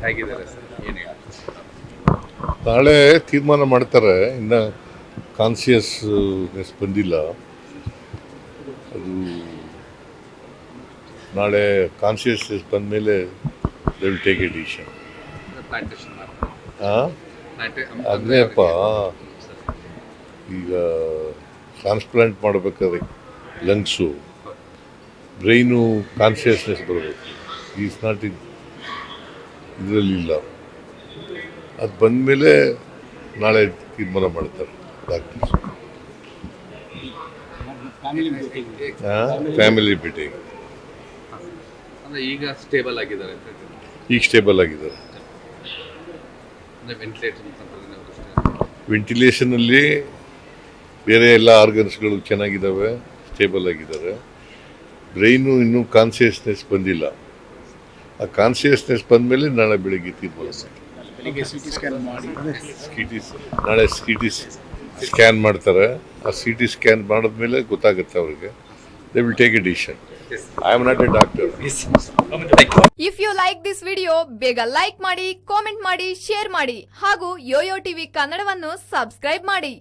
ಹೇಗಿದ್ದಾರೆ ಸರ್, ಏನು ಹೇಳಿ? ನಾಳೆ ತೀರ್ಮಾನ ಮಾಡ್ತಾರೆ. ಇನ್ನು ಕಾನ್ಸಿಯಸ್ನೆಸ್ ಬಂದಿಲ್ಲ. ಅದು ನಾಳೆ ಕಾನ್ಸಿಯಸ್ನೆಸ್ ಬಂದ ಮೇಲೆ they will take a decision. Plantation ಅಗ್ನೇಪ್ಪ ಈಗ ಟ್ರಾನ್ಸ್ಪ್ಲಾಂಟ್ ಮಾಡಬೇಕಾದ್ರೆ ಲಂಗ್ಸು ಬ್ರೈನು ಕಾನ್ಸಿಯಸ್ನೆಸ್ ಬರಬೇಕು. ಈಸ್ ನಾಟ್ ಇದರಲ್ಲಿಲ್ಲ. ಅದು ಬಂದಮೇಲೆ ನಾಳೆ ತೀರ್ಮಾನ ಮಾಡ್ತಾರೆ ಡಾಕ್ಟರ್ಸ್. Family meeting. ಅಂದರೆ ಈಗ ಸ್ಟೇಬಲ್ ಆಗಿದ್ದಾರೆ ಅಂತ ಹೇಳ್ತೀವಿ. ಈಗ ಸ್ಟೇಬಲ್ ಆಗಿದ್ದಾರೆ. ಅಂದರೆ ವೆಂಟಿಲೇಟರ್ ವೆಂಟಿಲೇಷನಲ್ಲಿ ಬೇರೆ ಎಲ್ಲ ಆರ್ಗನ್ಸ್ಗಳು ಚೆನ್ನಾಗಿದ್ದಾವೆ, ಸ್ಟೇಬಲ್ ಆಗಿದ್ದಾರೆ. ಬ್ರೈನು ಇನ್ನೂ ಕಾನ್ಸಿಯಸ್ನೆಸ್ ಬಂದಿಲ್ಲ. ಆ ಕಾನ್ಸಿಯಸ್ನೆಸ್ ಬಂದಮೇಲೆ ನಾಳೆ ಬೆಳಿಗ್ಗೆ ತೀರ್ಮಾನ ನಾಳೆ ಸಿ ಟಿ ಸ್ಕ್ಯಾನ್ ಮಾಡ್ತಾರೆ. ಆ ಸಿ ಟಿ ಸ್ಕ್ಯಾನ್ ಮಾಡಿದ್ಮೇಲೆ ಗೊತ್ತಾಗುತ್ತೆ ಅವ್ರಿಗೆ. They will take a decision. I am not a doctor. If you like this video ಬೇಗ ಲೈಕ್ ಮಾಡಿ, ಕಾಮೆಂಟ್ ಮಾಡಿ, ಶೇರ್ ಮಾಡಿ ಹಾಗೂ ಯೋಯೋ ಟಿವಿ ಕನ್ನಡವನ್ನು ಸಬ್ಸ್ಕ್ರೈಬ್ ಮಾಡಿ.